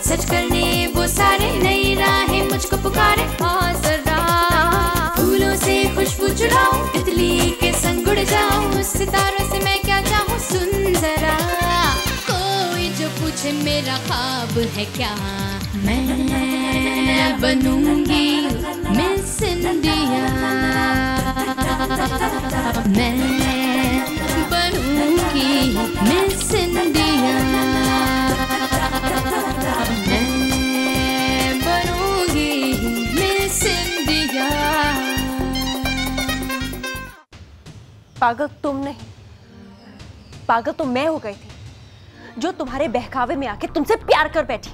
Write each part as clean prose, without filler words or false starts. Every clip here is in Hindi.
सच करने वो सारे नई राहें मुझको पुकारे। जरा फूलों से खुशबू चुराऊं, तितली के संग उड़ जाऊं, सितारों से मैं क्या चाहूं। सुन जरा कोई जो पूछे मेरा ख्वाब है क्या, मैं बनूंगी मिस इंडिया, मैं बनूंगी मिस इंडिया, पागल तुम नहीं, पागल तो मैं हो गई थी जो तुम्हारे बहकावे में आके तुमसे प्यार कर बैठी।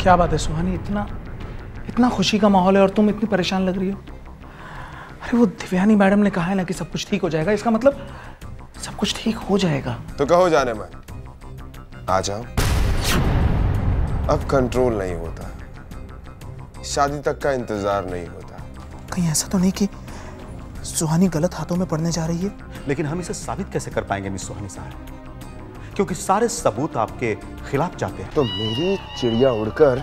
क्या बात है सुहानी, इतना खुशी का माहौल है और तुम इतनी परेशान लग रही हो। अरे वो दिव्यानी मैडम ने कहा है ना कि सब कुछ ठीक हो जाएगा, इसका मतलब सब कुछ ठीक हो जाएगा। तो कहो जाने मन, आ जाओ। अब कंट्रोल नहीं होता, शादी तक का इंतजार नहीं होता। कहीं ऐसा तो नहीं कि सुहानी गलत हाथों में पड़ने जा रही है? लेकिन हम इसे साबित कैसे कर पाएंगे मिस सुहानी साहब, क्योंकि सारे सबूत आपके खिलाफ जाते हैं। तो मेरी चिड़िया उड़कर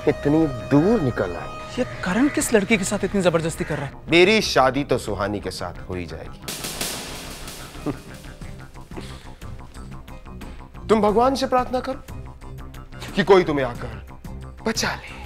इतनी दूर निकल आई। ये करण किस लड़की के साथ इतनी जबरदस्ती कर रहा है? मेरी शादी तो सुहानी के साथ हो ही जाएगी। तुम भगवान से प्रार्थना करो कि कोई तुम्हें आकर बचा ले।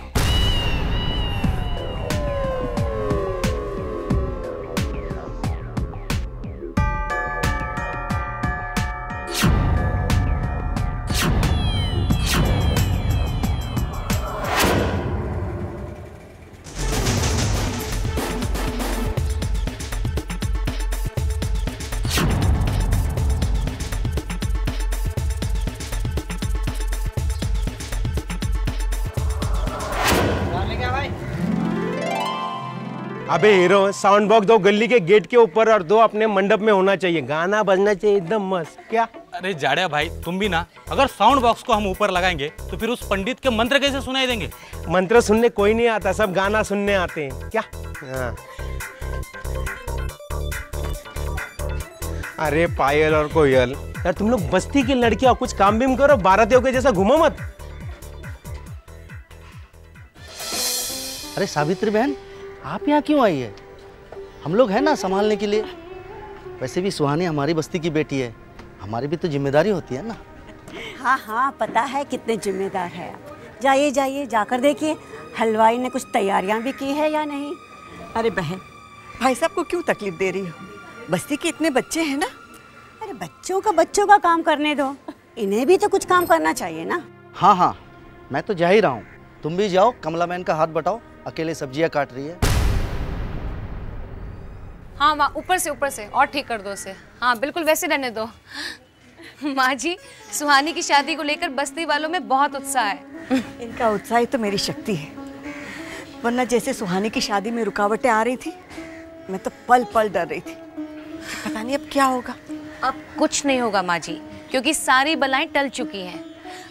अबे हीरो, साउंड बॉक्स दो गली के गेट के ऊपर और दो अपने मंडप में होना चाहिए, गाना बजना चाहिए एकदम मस्त। क्या? अरे जाड़िया भाई तुम भी ना, अगर साउंड बॉक्स को हम ऊपर लगाएंगे तो फिर उस पंडित के मंत्र कैसे सुनाई देंगे? मंत्र सुनने कोई नहीं आता, सब गाना सुनने आते हैं। क्या? हाँ। अरे पायल और कोयल, यार तुम लोग बस्ती की लड़कियां कुछ काम भी करो, बारातियों के जैसा घूमो मत। अरे सावित्री बहन, आप यहाँ क्यों आई है? हम लोग हैं ना संभालने के लिए। वैसे भी सुहानी हमारी बस्ती की बेटी है, हमारी भी तो जिम्मेदारी होती है ना। हाँ हाँ पता है कितने जिम्मेदार है आप। जाइए जाइए, जाकर देखिए हलवाई ने कुछ तैयारियां भी की है या नहीं। अरे बहन, भाई साहब को क्यों तकलीफ दे रही हो? बस्ती के इतने बच्चे हैं ना। अरे बच्चों का काम करने दो, इन्हें भी तो कुछ काम करना चाहिए ना। हाँ हाँ, मैं तो जा ही रहा हूँ, तुम भी जाओ। कमला बहन का हाथ बटाओ, अकेले सब्जियाँ काट रही है। हाँ माँ, ऊपर से और ठीक कर दो उसे। हाँ बिल्कुल वैसे रहने दो। माँ जी, सुहानी की शादी को लेकर बस्ती वालों में बहुत उत्साह है। इनका उत्साह ही तो मेरी शक्ति है, वरना जैसे सुहानी की शादी में रुकावटें आ रही थी, मैं तो पल पल डर रही थी। पता नहीं अब क्या होगा। अब कुछ नहीं होगा माँ जी, क्योंकि सारी बलाएं टल चुकी हैं।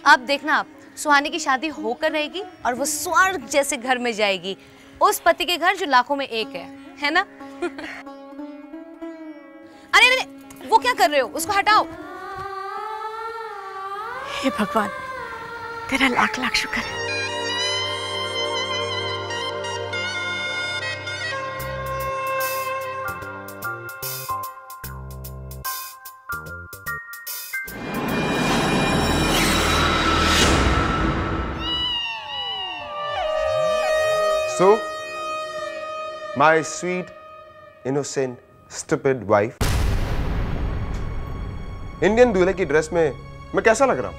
अब देखना, आप सुहानी की शादी होकर रहेगी और वो स्वर्ग जैसे घर में जाएगी, उस पति के घर जो लाखों में एक है ना? अरे अरे, वो क्या कर रहे हो? उसको हटाओ। हे भगवान, तेरा लाख लाख शुक्र है। So, my sweet, innocent, stupid wife, Indian दूल्हे की ड्रेस में मैं कैसा लग रहा हूं?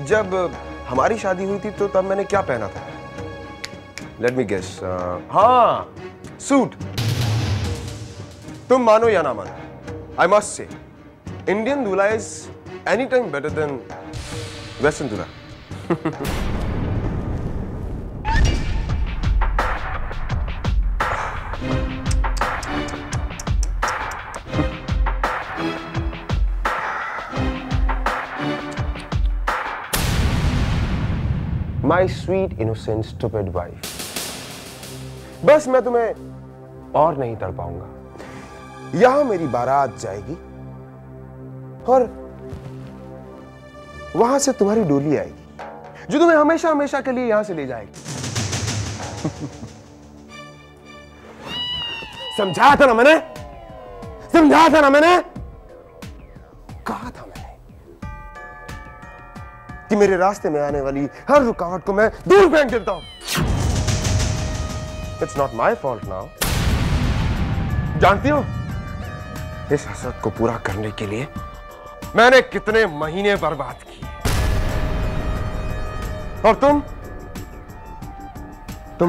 जब हमारी शादी हुई थी तो तब मैंने क्या पहना था? Let me guess. हाँ, सूट। तुम मानो या ना मानो, आई मस्ट से इंडियन दूल्हा is any time better than western दूल्हा। My sweet innocent stupid wife, बस मैं तुम्हें और नहीं तड़पाऊंगा। यहां मेरी बारात जाएगी और वहां से तुम्हारी डोली आएगी जो तुम्हें हमेशा हमेशा के लिए यहां से ले जाएगी। समझाया था ना मैंने, समझाया था ना मैंने, कहा था मैंने कि मेरे रास्ते में आने वाली हर रुकावट को मैं दूर फेंक देता हूं। It's not my fault now. जानती हो इस हसरत को पूरा करने के लिए मैंने कितने महीने बर्बाद किए, और तुम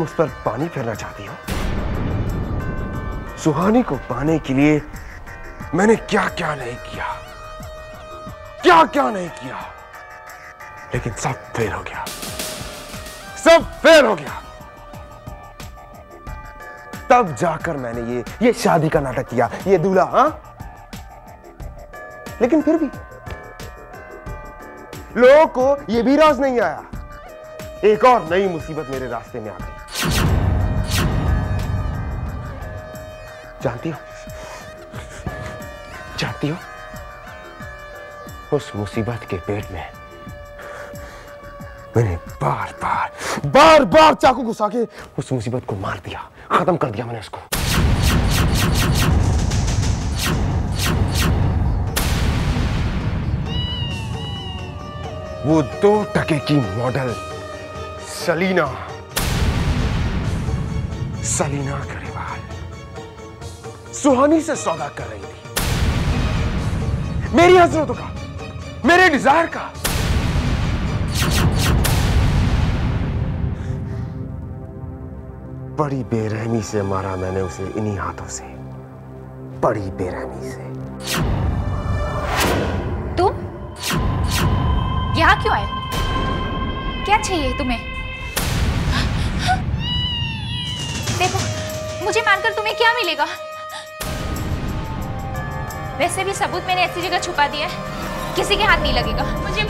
उस पर पानी फेरना चाहती हो। सुहानी को पाने के लिए मैंने क्या क्या नहीं किया, क्या क्या नहीं किया, लेकिन सब फेल हो गया, सब फेल हो गया। तब जाकर मैंने ये शादी का नाटक किया, ये दूल्हा। हाँ, लेकिन फिर भी लोगों को ये भी राज नहीं आया, एक और नई मुसीबत मेरे रास्ते में आ गई। जानती हो उस मुसीबत के पेट में मैंने बार बार चाकू घुसा के उस मुसीबत को मार दिया, खत्म कर दिया मैंने उसको। वो 2 टके की मॉडल सलीना ग्रेवाल सुहानी से सौदा कर रही थी, मेरी हसरतों का, मेरे डिजायर का। बड़ी बेरहमी से मारा मैंने उसे इन्हीं हाथों से, बड़ी बेरहमी से। तुम यहाँ क्यों आए हो? क्या चाहिए तुम्हें? देखो, मुझे मारकर तुम्हें क्या मिलेगा? वैसे भी सबूत मैंने ऐसी जगह छुपा दिया है, किसी के हाथ नहीं लगेगा। मुझे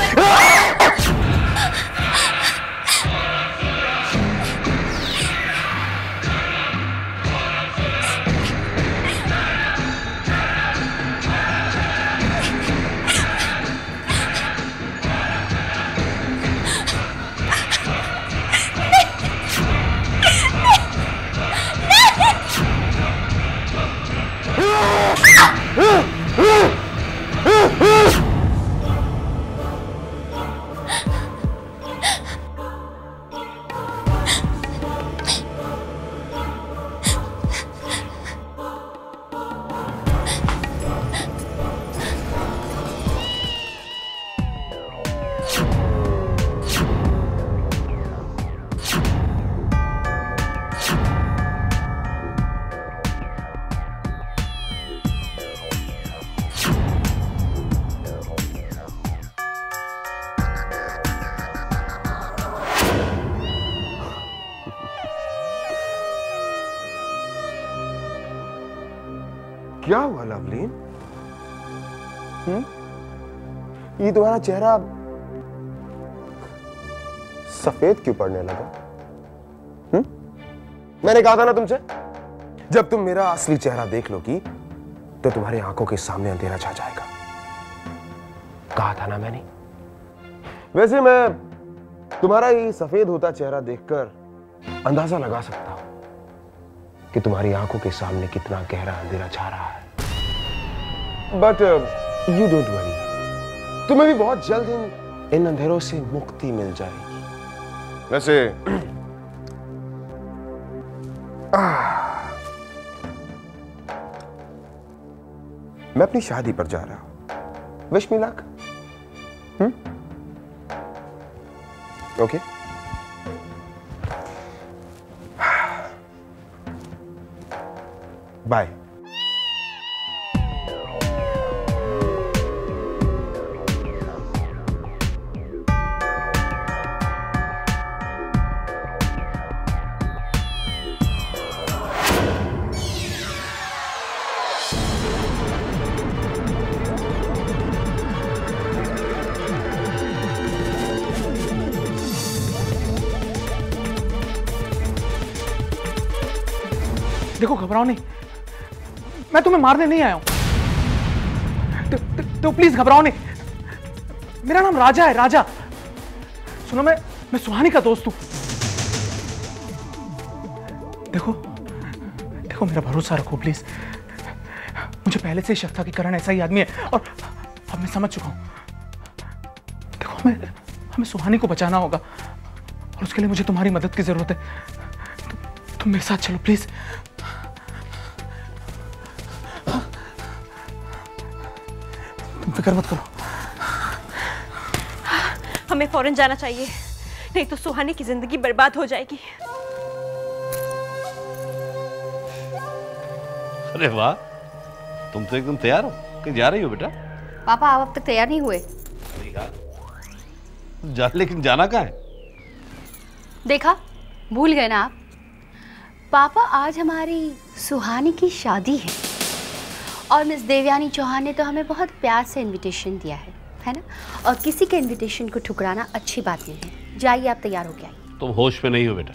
क्या हुआ लवलीन? ये तुम्हारा चेहरा सफेद क्यों पड़ने लगा? मैंने कहा था ना तुमसे, जब तुम मेरा असली चेहरा देख लोगी तो तुम्हारी आंखों के सामने अंधेरा छा जाएगा। कहा था ना मैंने। वैसे मैं तुम्हारा ये सफेद होता चेहरा देखकर अंदाजा लगा सकता हूं कि तुम्हारी आंखों के सामने कितना गहरा अंधेरा छा रहा है। बट यू डोंट वरी, तुम्हें भी बहुत जल्द इन अंधेरों से मुक्ति मिल जाएगी। वैसे मैं अपनी शादी पर जा रहा हूं। Wish me luck. Okay, bye. देखो घबराओ नहीं, मैं तुम्हें मारने नहीं आया हूं। तो प्लीज घबराओ नहीं, मेरा नाम राजा है, राजा। सुनो, मैं सुहानी का दोस्त हूं। देखो देखो मेरा भरोसा रखो प्लीज। मुझे पहले से ही शक था कि करण ऐसा ही आदमी है, और अब मैं समझ चुका हूं। देखो हमें सुहानी को बचाना होगा, और उसके लिए मुझे तुम्हारी मदद की जरूरत है। तुम मेरे साथ चलो प्लीज। तुम फिक्र मत करो। हमें फौरन जाना चाहिए, नहीं तो सुहानी की जिंदगी बर्बाद हो जाएगी। अरे वाह, तुम तो एकदम तैयार हो, कहीं जा रही हो बेटा? पापा आप अब तक तैयार नहीं हुए? लेकिन जाना कहाँ है? देखा, भूल गए ना आप? पापा आज हमारी सुहानी की शादी है, और मिस देवयानी चौहान ने तो हमें बहुत प्यार से इनविटेशन दिया है ना? और किसी के इनविटेशन को ठुकराना अच्छी बात नहीं है। जाइए आप तैयार हो गए। तुम होश में नहीं हो बेटा।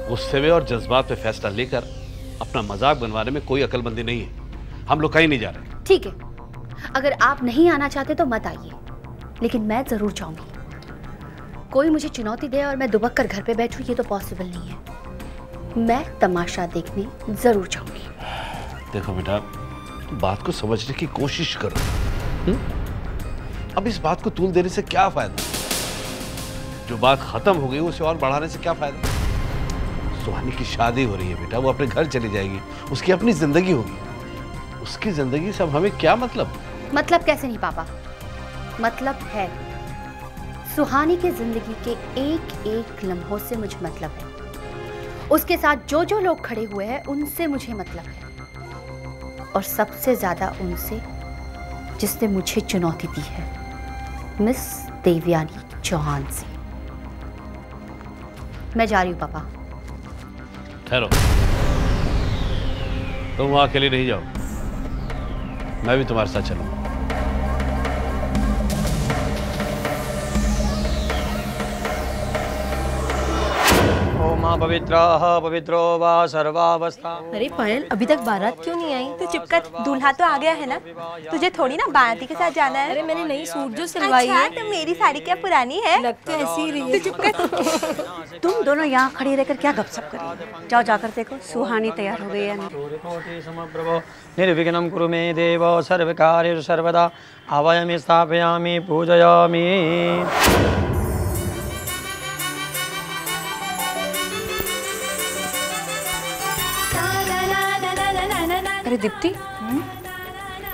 गुस्से में और जज्बात पे फैसला लेकर अपना मजाक बनवाने में कोई अकलमंदी नहीं है। हम लोग कहीं नहीं जा रहे। ठीक है, अगर आप नहीं आना चाहते तो मत आइए, लेकिन मैं जरूर जाऊंगी। कोई मुझे चुनौती दे और मैं दुबक कर घर पे बैठूं, ये तो पॉसिबल नहीं है। मैं तमाशा देखने जरूर जाऊंगी। देखो बेटा, बात को समझने की कोशिश करो। अब इस बात को तूल देने से क्या फायदा? जो बात खत्म हो गई उसे और बढ़ाने से क्या फायदा? सुहानी की शादी हो रही है बेटा, वो अपने घर चली जाएगी, उसकी अपनी जिंदगी होगी। उसकी जिंदगी से अब हमें क्या मतलब? मतलब कैसे नहीं पापा, मतलब है। सुहानी की जिंदगी के एक एक लम्हों से मुझे मतलब है। उसके साथ जो जो लोग खड़े हुए हैं उनसे मुझे मतलब है, और सबसे ज्यादा उनसे जिसने मुझे चुनौती दी है, मिस देवयानी चौहान से। मैं जा रही हूँ पापा। ठहरो, तुम वहां अकेले नहीं जाओ, मैं भी तुम्हारे साथ चलूंगा। ओम पवित्राः पवित्रो वा सर्वावस्था। अरे पायल, अभी तक बारात क्यों नहीं आई? तो चुप कर, दूल्हा तो आ गया है ना, तुझे थोड़ी ना बाराती के साथ जाना है। अरे मैंने नई सूट जो सिलवाई है। तो मेरी साड़ी क्या पुरानी है? लगता है ऐसी ही रही है। तो चुप कर। तुम दोनों यहाँ खड़ी रहकर क्या गपशप कर रही हो? जाओ जाकर देखो सुहानी तैयार हो गई है ना। निर्विघ्नं कुरु मे देव सर्वकार्येषु सर्वदा आवायामि स्थापयामि पूजयामि। अरे दीप्ति,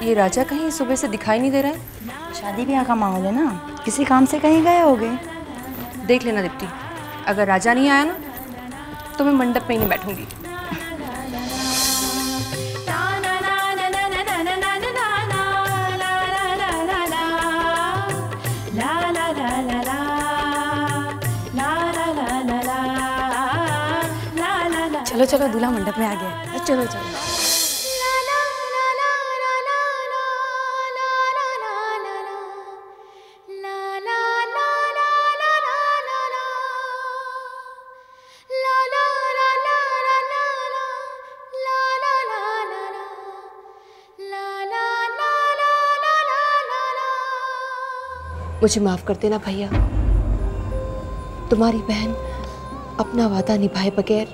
ये राजा कहीं सुबह से दिखाई नहीं दे रहा है। शादी ब्याह का माहौल है ना, किसी काम से कहीं गए होगे। देख लेना दीप्ति, अगर राजा नहीं आया ना तो मैं मंडप में ही नहीं बैठूंगी। चलो चलो, दूल्हा मंडप में आ गया है। चलो चलो। मुझे माफ कर देना भैया, तुम्हारी बहन अपना वादा निभाए बगैर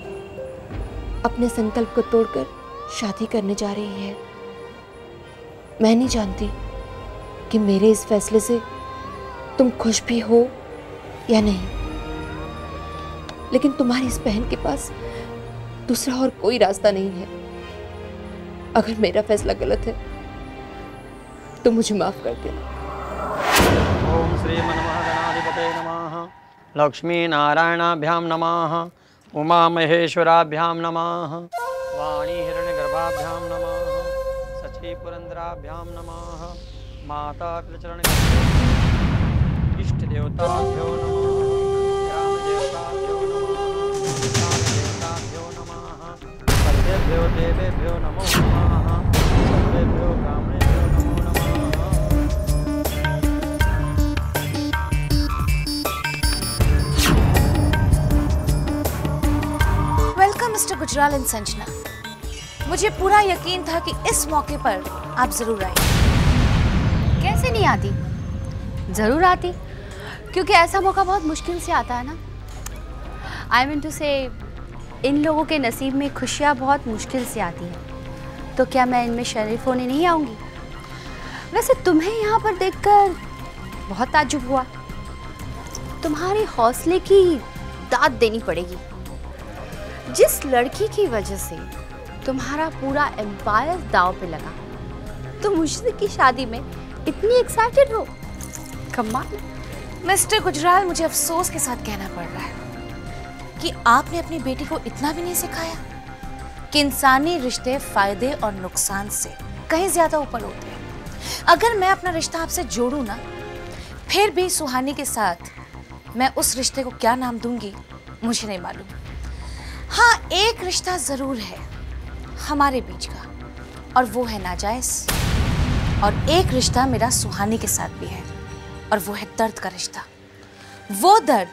अपने संकल्प को तोड़कर शादी करने जा रही है। मैं नहीं जानती कि मेरे इस फैसले से तुम खुश भी हो या नहीं, लेकिन तुम्हारी इस बहन के पास दूसरा और कोई रास्ता नहीं है। अगर मेरा फैसला गलत है तो मुझे माफ कर देना। ओम श्री मनमहागणाधिपतये नमः। लक्ष्मी नारायणाभ्यां नमः। उमा महेश्वराभ्यां नमः। वाणी हिरण्यगर्भाभ्यां नमः। सची पुरंदराभ्यां नमः। माता पितृचरण इष्ट देवताभ्यो नमः। ग्राम देवताभ्यो नमः। ग्राम देवताभ्यो नमः। सर्वेभ्यो देवेभ्यो नमो नमः। सर्वेभ्यो ब्राह्मणेभ्यो नमो नमः। Welcome mister Gujral and Sanjana, मुझे पूरा यकीन था कि इस मौके पर आप जरूर आएंगे। कैसे नहीं आती? जरूर आती, क्योंकि ऐसा मौका बहुत मुश्किल से आता है ना। आई मीन टू से, इन लोगों के नसीब में खुशियाँ बहुत मुश्किल से आती हैं, तो क्या मैं इनमें शरीफ होने नहीं आऊँगी? वैसे तुम्हें यहाँ पर देखकर बहुत ताज्जुब हुआ। तुम्हारे हौसले की दाद देनी पड़ेगी। जिस लड़की की वजह से तुम्हारा पूरा एम्पायर दांव पे लगा, तुम मुझसे की शादी में इतनी एक्साइटेड हो, कमाल। मिस्टर गुजराल, मुझे अफसोस के साथ कहना पड़ रहा है कि आपने अपनी बेटी को इतना भी नहीं सिखाया कि इंसानी रिश्ते फायदे और नुकसान से कहीं ज्यादा ऊपर होते हैं। अगर मैं अपना रिश्ता आपसे जोड़ूं ना, फिर भी सुहानी के साथ मैं उस रिश्ते को क्या नाम दूंगी मुझे नहीं मालूम। हाँ, एक रिश्ता जरूर है हमारे बीच का, और वो है नाजायज। और एक रिश्ता मेरा सुहानी के साथ भी है, और वो है दर्द का रिश्ता। वो दर्द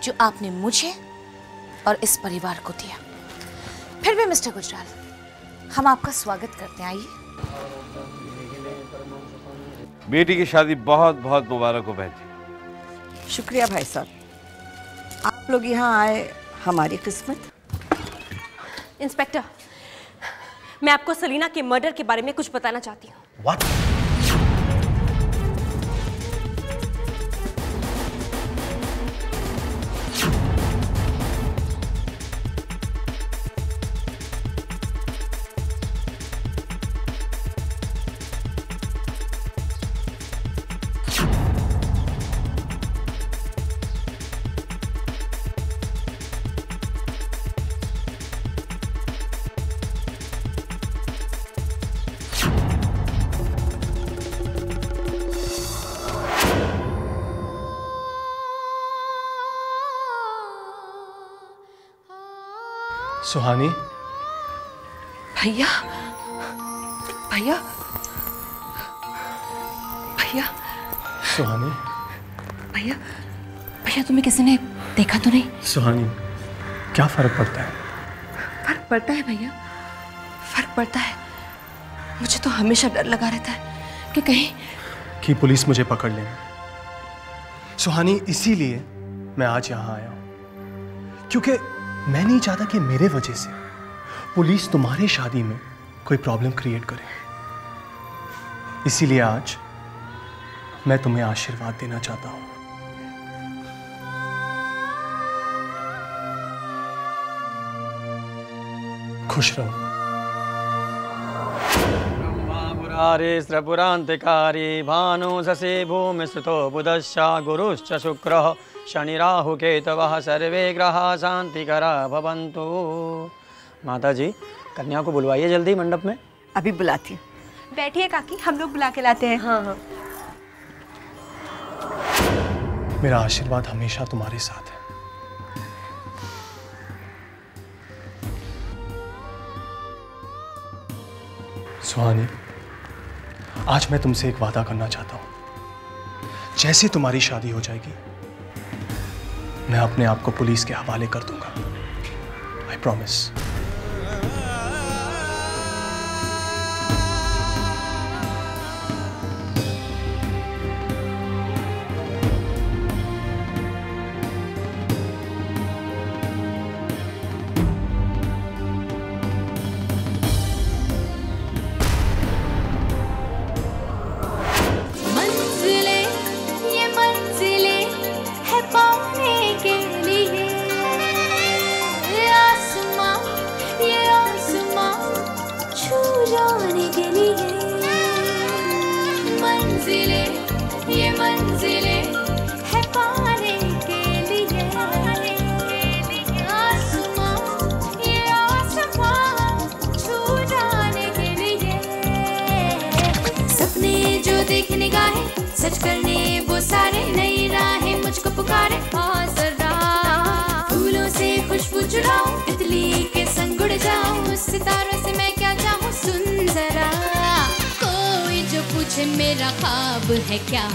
जो आपने मुझे और इस परिवार को दिया। फिर भी मिस्टर गुजराल, हम आपका स्वागत करते हैं, आइए। बेटी की शादी बहुत बहुत मुबारक हो बहन जी। शुक्रिया भाई साहब, आप लोग यहाँ आए हमारी किस्मत। इंस्पेक्टर, मैं आपको सलीना के मर्डर के बारे में कुछ बताना चाहती हूँ। What? सुहानी, भैया, भैया, भैया, सुहानी, भैया, भैया, तुम्हें किसी ने देखा तो नहीं? सुहानी, क्या फर्क पड़ता है? फर्क पड़ता है भैया, फर्क पड़ता है। मुझे तो हमेशा डर लगा रहता है कि कहीं कि पुलिस मुझे पकड़ लेगी। सुहानी, इसीलिए मैं आज यहाँ आया हूँ, क्योंकि मैं नहीं चाहता कि मेरे वजह से पुलिस तुम्हारी शादी में कोई प्रॉब्लम क्रिएट करे। इसीलिए आज मैं तुम्हें आशीर्वाद देना चाहता हूं। खुश रहो। पुरांतिकारी भानु शशि भूमि स्थितो बुधश्च गुरुश्च शुक्रः शनि राहु केतवः सर्वे ग्रहाः शांतिकरा भवन्तु। माता जी, कन्या को बुलवाइए जल्दी मंडप में। अभी बुलाती हूँ। बैठिए काकी, हम लोग बुला के लाते हैं। हाँ हाँ। मेरा आशीर्वाद हमेशा तुम्हारे साथ है। सुहानी, आज मैं तुमसे एक वादा करना चाहता हूं। जैसे तुम्हारी शादी हो जाएगी, मैं अपने आप को पुलिस के हवाले कर दूंगा। I promise. सच करने वो सारे, नई राहें मुझको पुकारे। हाँ जरा फूलों से खुशबू चुराऊं, तितली के संग उड़ जाऊं, सितारों से मैं क्या चाहूं, सुन जरा। कोई जो पूछे मेरा ख्वाब है क्या,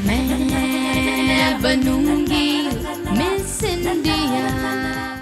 मैं बनूंगी मिस इंडिया।